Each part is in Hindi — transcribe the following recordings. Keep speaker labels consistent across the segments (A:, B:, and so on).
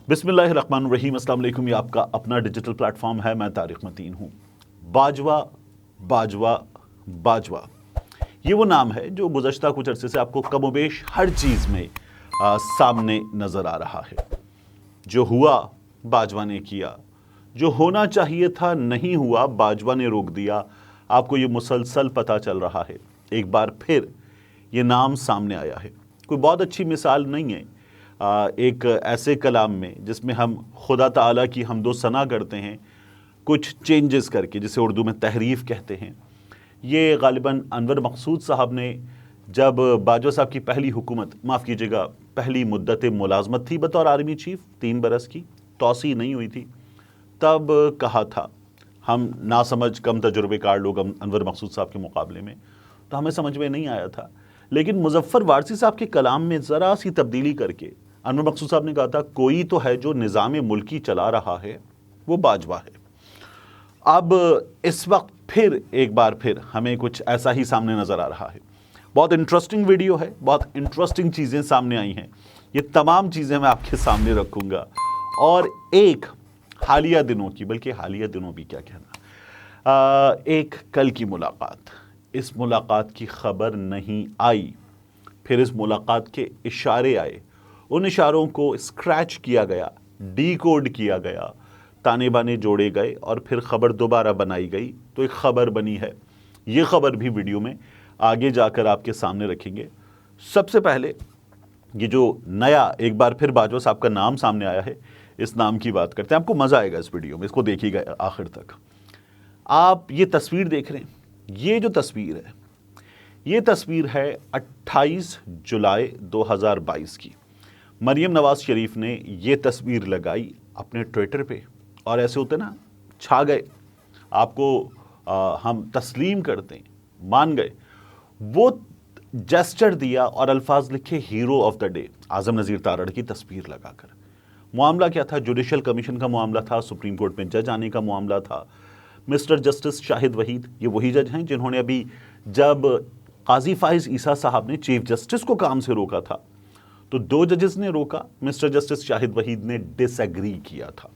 A: बिस्मिल्लाहिर्रहमानिर्रहीम। अस्सलाम वालेकुम। ये आपका अपना डिजिटल प्लेटफॉर्म है। मैं तारिक मतीन हूँ। बाजवा बाजवा बाजवा, ये वो नाम है जो गुज़श्ता कुछ अरसे से आपको कमोबेश हर चीज़ में सामने नज़र आ रहा है। जो हुआ बाजवा ने किया, जो होना चाहिए था नहीं हुआ, बाजवा ने रोक दिया। आपको ये मुसलसल पता चल रहा है। एक बार फिर ये नाम सामने आया है। कोई बहुत अच्छी मिसाल नहीं है एक ऐसे कलाम में जिसमें हम खुदा ताला की हमदो सना करते हैं कुछ चेंजेस करके, जिसे उर्दू में तहरीफ कहते हैं। ये गालिबन अनवर मकसूद साहब ने, जब बाजवा साहब की पहली हुकूमत, माफ़ कीजिएगा पहली मुद्दत मुलाजमत थी बतौर आर्मी चीफ, 3 बरस की तौसी नहीं हुई थी, तब कहा था। हम नासमझ कम तजुर्बेकार लोग अनवर मकसूद साहब के मुकाबले में, तो हमें समझ में नहीं आया था। लेकिन मुजफ्फर वारसी साहब के कलाम में ज़रा सी तब्दीली करके अनवर मकसूद साहब ने कहा था, कोई तो है जो निज़ाम मुल्की चला रहा है, वो बाजवा है। अब इस वक्त फिर एक बार फिर हमें कुछ ऐसा ही सामने नज़र आ रहा है। बहुत इंटरेस्टिंग वीडियो है, बहुत इंटरेस्टिंग चीज़ें सामने आई हैं। ये तमाम चीज़ें मैं आपके सामने रखूँगा। और एक हालिया दिनों की, बल्कि हालिया दिनों भी क्या कहना, एक कल की मुलाकात, इस मुलाकात की खबर नहीं आई, फिर इस मुलाकात के इशारे आए, उन इशारों को स्क्रैच किया गया, डीकोड किया गया, ताने बाने जोड़े गए और फिर खबर दोबारा बनाई गई तो एक खबर बनी है। ये खबर भी वीडियो में आगे जाकर आपके सामने रखेंगे। सबसे पहले ये जो नया एक बार फिर बाजवा साहब का नाम सामने आया है, इस नाम की बात करते हैं। आपको मज़ा आएगा इस वीडियो में, इसको देखिएगा आखिर तक। आप ये तस्वीर देख रहे हैं, ये जो तस्वीर है, ये तस्वीर है 28 जुलाई 2022 की। मरियम नवाज शरीफ ने ये तस्वीर लगाई अपने ट्विटर पे और ऐसे होते ना, छा गए, आपको हम तस्लीम करते हैं, मान गए। वो जेस्चर दिया और अल्फाज लिखे, हीरो ऑफ द डे आज़म नज़ीर तारड़ की तस्वीर लगाकर। मामला क्या था? जुडिशल कमीशन का मामला था, सुप्रीम कोर्ट में जज आने का मामला था। मिस्टर जस्टिस शाहिद वहीद, ये वही जज हैं जिन्होंने अभी, जब काजी फाइज ईसा साहब ने चीफ जस्टिस को काम से रोका था, तो 2 जजेस ने रोका, मिस्टर जस्टिस शाहिद वहीद ने डिसएग्री किया था।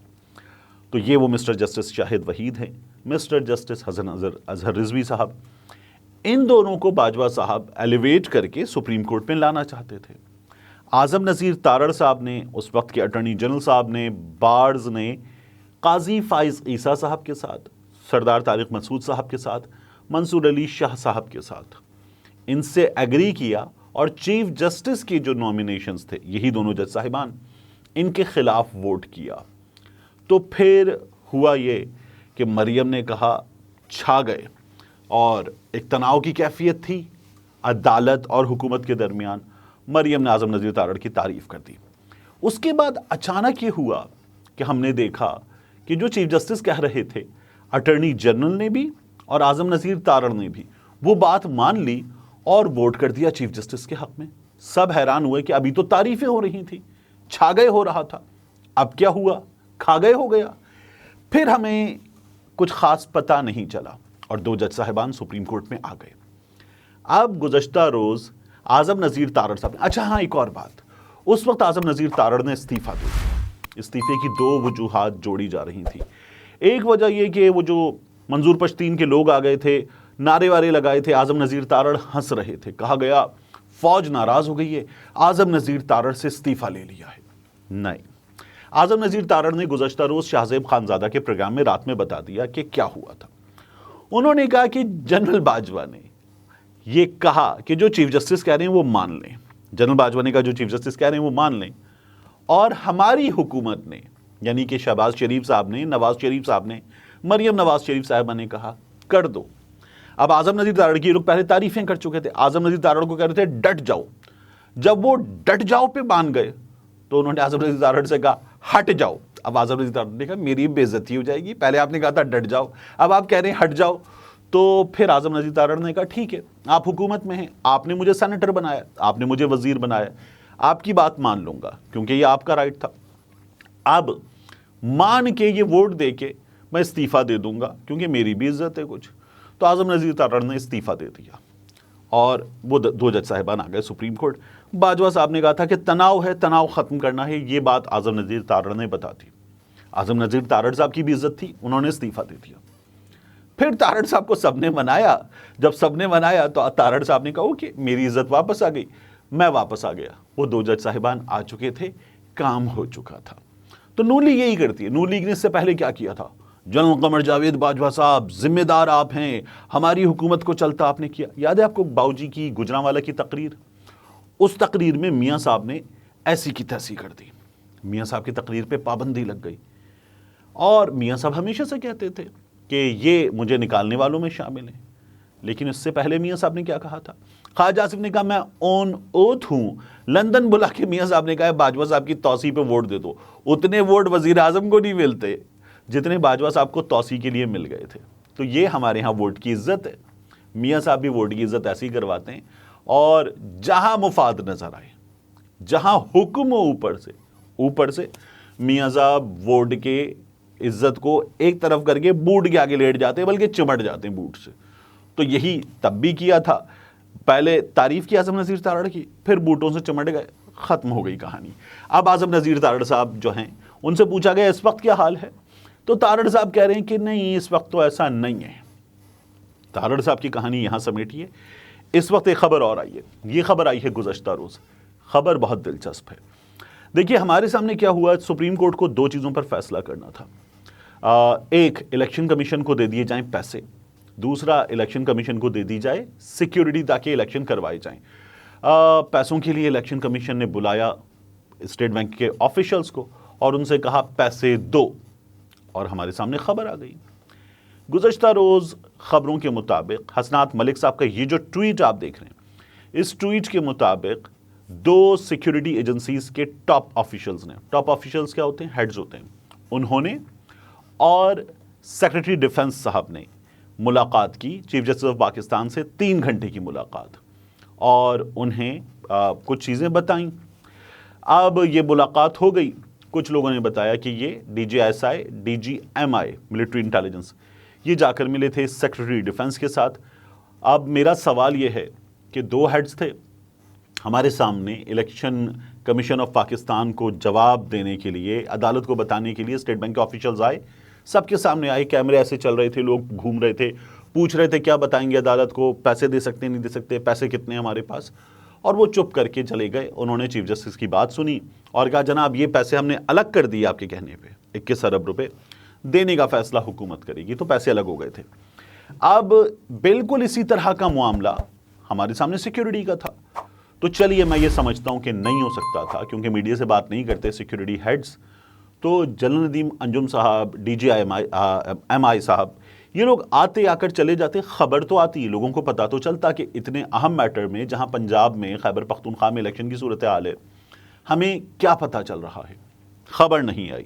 A: तो ये वो मिस्टर जस्टिस शाहिद वहीद हैं। मिस्टर जस्टिस हसन अजहर रिजवी साहब, इन दोनों को बाजवा साहब एलिवेट करके सुप्रीम कोर्ट में लाना चाहते थे। आज़म नज़ीर तारड़ साहब ने, उस वक्त के अटॉर्नी जनरल साहब ने, बार्स ने काजी फाइज ईसा साहब के साथ, सरदार तारिक मसूद साहब के साथ, मंसूर अली शाह साहब के साथ इनसे एग्री किया और चीफ जस्टिस की जो नॉमिनेशंस थे, यही दोनों जज साहिबान, इनके खिलाफ वोट किया। तो फिर हुआ ये कि मरियम ने कहा, छा गए, और एक तनाव की कैफियत थी अदालत और हुकूमत के दरमियान। मरियम ने आज़म नज़ीर तारड़ की तारीफ कर दी। उसके बाद अचानक ये हुआ कि हमने देखा कि जो चीफ जस्टिस कह रहे थे, अटॉर्नी जनरल ने भी और आज़म नज़ीर तारड़ ने भी वो बात मान ली और वोट कर दिया चीफ जस्टिस के हक में। सब हैरान हुए कि अभी तो तारीफें हो रही थी, छा गए हो रहा था, अब क्या हुआ? खा गए हो गया। फिर हमें कुछ खास पता नहीं चला और 2 जज साहिबान सुप्रीम कोर्ट में आ गए। अब गुज़श्ता रोज़ आज़म नज़ीर तारड़ साहब, अच्छा हाँ, एक और बात, उस वक्त आज़म नज़ीर तारड़ ने इस्तीफ़ा दे दिया। इस्तीफ़े की 2 वजूहात जोड़ी जा रही थी। एक वजह यह कि वो जो मंजूर पश्तीन के लोग आ गए थे, नारे वारे लगाए थे, आज़म नज़ीर तारड़ हंस रहे थे, कहा गया फौज नाराज़ हो गई है, आज़म नज़ीर तारड़ से इस्तीफ़ा ले लिया है। नहीं, आज़म नज़ीर तारड़ ने गुज़श्ता रोज़ शाहज़ेब खानज़ादा के प्रोग्राम में रात में बता दिया कि क्या हुआ था। उन्होंने कहा कि जनरल बाजवा ने ये कहा कि जो चीफ जस्टिस कह रहे हैं वो मान लें, जनरल बाजवा ने कहा जो चीफ जस्टिस कह रहे हैं वो मान लें, और हमारी हुकूमत ने, यानी कि शहबाज शरीफ साहब ने, नवाज शरीफ साहब ने, मरियम नवाज शरीफ साहबा ने कहा कर दो। अब आज़म नज़ीर तारड़ की लोग पहले तारीफें कर चुके थे, आज़म नज़ीर तारड़ को कह रहे थे डट जाओ। जब वो डट जाओ पे मान गए तो उन्होंने आज़म नज़ीर तारड़ से कहा हट जाओ। अब आज़म नज़ीर तारड़ ने कहा मेरी बेइज्जती हो जाएगी, पहले आपने कहा था डट जाओ, अब आप कह रहे हैं हट जाओ। तो फिर आज़म नज़ीर तारड़ ने कहा ठीक है, आप हुकूमत में हैं, आपने मुझे सेनेटर बनाया, आपने मुझे वजीर बनाया, आपकी बात मान लूँगा क्योंकि ये आपका राइट था। अब मान के ये वोट दे के मैं इस्तीफ़ा दे दूंगा क्योंकि मेरी भी इज्जत है कुछ। तो आज़म नज़ीर तारड़ ने इस्तीफ़ा दे दिया और वो 2 जज साहिबान आ गए सुप्रीम कोर्ट। बाजवा साहब ने कहा था कि तनाव है, तनाव ख़त्म करना है। ये बात आज़म नज़ीर तारड़ ने बता दी। आज़म नज़ीर तारड़ साहब की भी इज्जत थी, उन्होंने इस्तीफ़ा दे दिया। फिर तारड़ साहब को सबने मनाया। जब सबने मनाया तो तारड़ साहब ने कहा कि मेरी इज्जत वापस आ गई, मैं वापस आ गया। वो 2 जज साहिबान आ चुके थे, काम हो चुका था। तो नून लीग यही करती है। नून लीग ने इससे पहले क्या किया था? जनरल कमर जावेद बाजवा साहब, जिम्मेदार आप हैं, हमारी हुकूमत को चलता आपने किया। याद है आपको बाऊजी की, गुजरांवाला की तकरीर? उस तकरीर में मियाँ साहब ने ऐसी की तैसी कर दी। मियाँ साहब की तकरीर पे पाबंदी लग गई। और मियाँ साहब हमेशा से कहते थे कि ये मुझे निकालने वालों में शामिल हैं। लेकिन इससे पहले मियाँ साहब ने क्या कहा था? ख्वाजा आसिफ ने कहा मैं ऑन ओथ हूँ। लंदन बुला के मियाँ साहब ने कहा बाजवा साहब की तौसी पे वोट दे दो। उतने वोट वजीर आजम को नहीं मिलते जितने बाजवा साहब को तौसी के लिए मिल गए थे। तो ये हमारे यहाँ वोट की इज्जत है। मियाँ साहब भी वोट की इज्जत ऐसे ही करवाते हैं। और जहाँ मुफाद नजर आए, जहाँ हुक्म हो ऊपर से मियाँ साहब वोट के इज्जत को एक तरफ करके बूट के आगे लेट जाते हैं, बल्कि चिमट जाते हैं बूट से। तो यही तब भी किया था। पहले तारीफ की आज़म नज़ीर तारड़ की, फिर बूटों से चिमट गए, ख़त्म हो गई कहानी। अब आज़म नज़ीर तारड़ साहब जो हैं, उनसे पूछा गया इस वक्त क्या हाल है, तो तारड़ साहब कह रहे हैं कि नहीं, इस वक्त तो ऐसा नहीं है। तारड़ साहब की कहानी यहाँ समेटिए। इस वक्त एक खबर और आई है। ये खबर आई है गुज़श्ता रोज़। खबर बहुत दिलचस्प है। देखिए हमारे सामने क्या हुआ, सुप्रीम कोर्ट को 2 चीज़ों पर फैसला करना था। एक, इलेक्शन कमीशन को दे दिए जाएं पैसे। दूसरा, इलेक्शन कमीशन को दे दी जाए सिक्योरिटी ताकि इलेक्शन करवाए जाएं। पैसों के लिए इलेक्शन कमीशन ने बुलाया स्टेट बैंक के ऑफिशियल्स को और उनसे कहा पैसे दो। और हमारे सामने खबर आ गई। गुज़श्ता रोज़ खबरों के मुताबिक हसनात मलिक साहब का ये जो ट्वीट आप देख रहे हैं, इस ट्वीट के मुताबिक 2 सिक्योरिटी एजेंसीज के टॉप ऑफिशियल्स ने, टॉप ऑफिशियल्स क्या होते हैं? हेड्स होते हैं। उन्होंने और सेक्रेटरी डिफेंस साहब ने मुलाकात की चीफ जस्टिस ऑफ पाकिस्तान से, 3 घंटे की मुलाकात, और उन्हें कुछ चीज़ें बताईं। अब ये मुलाकात हो गई। कुछ लोगों ने बताया कि ये DGSI, DGMI मिलिट्री इंटेलिजेंस, ये जाकर मिले थे सेक्रेटरी डिफेंस के साथ। अब मेरा सवाल ये है कि 2 हेड्स थे हमारे सामने, इलेक्शन कमीशन ऑफ पाकिस्तान को जवाब देने के लिए, अदालत को बताने के लिए स्टेट बैंक के ऑफिशियल्स आए, सबके सामने आए, कैमरे ऐसे चल रहे थे, लोग घूम रहे थे, पूछ रहे थे क्या बताएंगे अदालत को, पैसे दे सकते नहीं दे सकते, पैसे कितने हैं हमारे पास। और वो चुप करके चले गए। उन्होंने चीफ जस्टिस की बात सुनी और कहा जनाब ये पैसे हमने अलग कर दिए आपके कहने पे, 21 अरब रुपए देने का फैसला हुकूमत करेगी, तो पैसे अलग हो गए थे। अब बिल्कुल इसी तरह का मामला हमारे सामने सिक्योरिटी का था। तो चलिए मैं ये समझता हूं कि नहीं हो सकता था, क्योंकि मीडिया से बात नहीं करते सिक्योरिटी हेड्स। तो जनरल नदीम अंजुम साहब, DGMI साहब, ये लोग आते आकर चले जाते, खबर तो आती, लोगों को पता तो चलता कि इतने अहम मैटर में, जहां पंजाब में खैबर पख्तूनख्वा में इलेक्शन की सूरत हाल है, हमें क्या पता चल रहा है? खबर नहीं आई।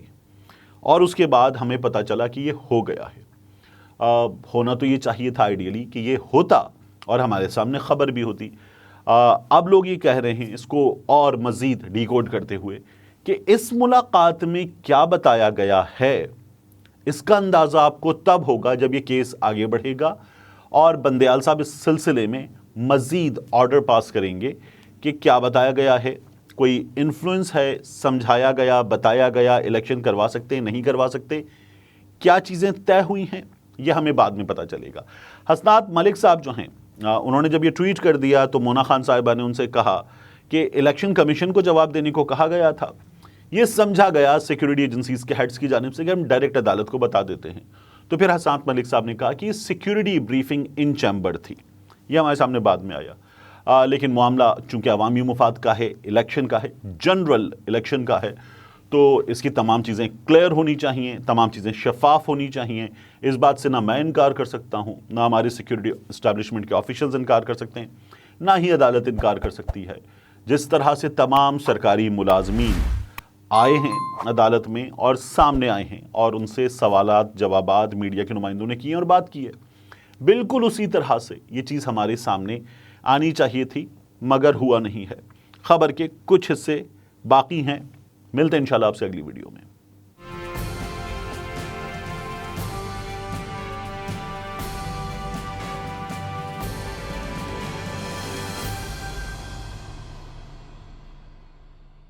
A: और उसके बाद हमें पता चला कि ये हो गया है। होना तो ये चाहिए था आइडियली कि ये होता और हमारे सामने खबर भी होती। अब लोग ये कह रहे हैं इसको और मज़ीद डिकोड करते हुए कि इस मुलाकात में क्या बताया गया है, इसका अंदाज़ा आपको तब होगा जब ये केस आगे बढ़ेगा और बंदयाल साहब इस सिलसिले में मज़ीद ऑर्डर पास करेंगे कि क्या बताया गया है, कोई इन्फ्लुएंस है, समझाया गया, बताया गया, इलेक्शन करवा सकते हैं, नहीं करवा सकते, क्या चीज़ें तय हुई हैं, यह हमें बाद में पता चलेगा। हसनात मलिक साहब जो हैं, उन्होंने जब ये ट्वीट कर दिया तो मोना खान साहिबा ने उनसे कहा कि इलेक्शन कमीशन को जवाब देने को कहा गया था। ये समझा गया सिक्योरिटी एजेंसीज के हेड्स की जानिब से कि हम डायरेक्ट अदालत को बता देते हैं। तो फिर हसनात मलिक साहब ने कहा कि सिक्योरिटी ब्रीफिंग इन चैम्बर थी, यह हमारे सामने बाद में आया। लेकिन मामला चूंकि अवामी मुफाद का है, इलेक्शन का है, जनरल इलेक्शन का है, तो इसकी तमाम चीज़ें क्लियर होनी चाहिए, तमाम चीज़ें शफाफ होनी चाहिए। इस बात से ना मैं इनकार कर सकता हूँ, ना हमारे सिक्योरिटी इस्टेब्लिशमेंट के ऑफिशियल्स इनकार कर सकते हैं, ना ही अदालत इनकार कर सकती है। जिस तरह से तमाम सरकारी मुलाजमीन आए हैं अदालत में और सामने आए हैं और उनसे सवालात जवाबात मीडिया के नुमाइंदों ने किए और बात की है, बिल्कुल उसी तरह से ये चीज़ हमारे सामने आनी चाहिए थी, मगर हुआ नहीं है। खबर के कुछ हिस्से बाकी हैं। मिलते हैं इंशाल्लाह आपसे अगली वीडियो में।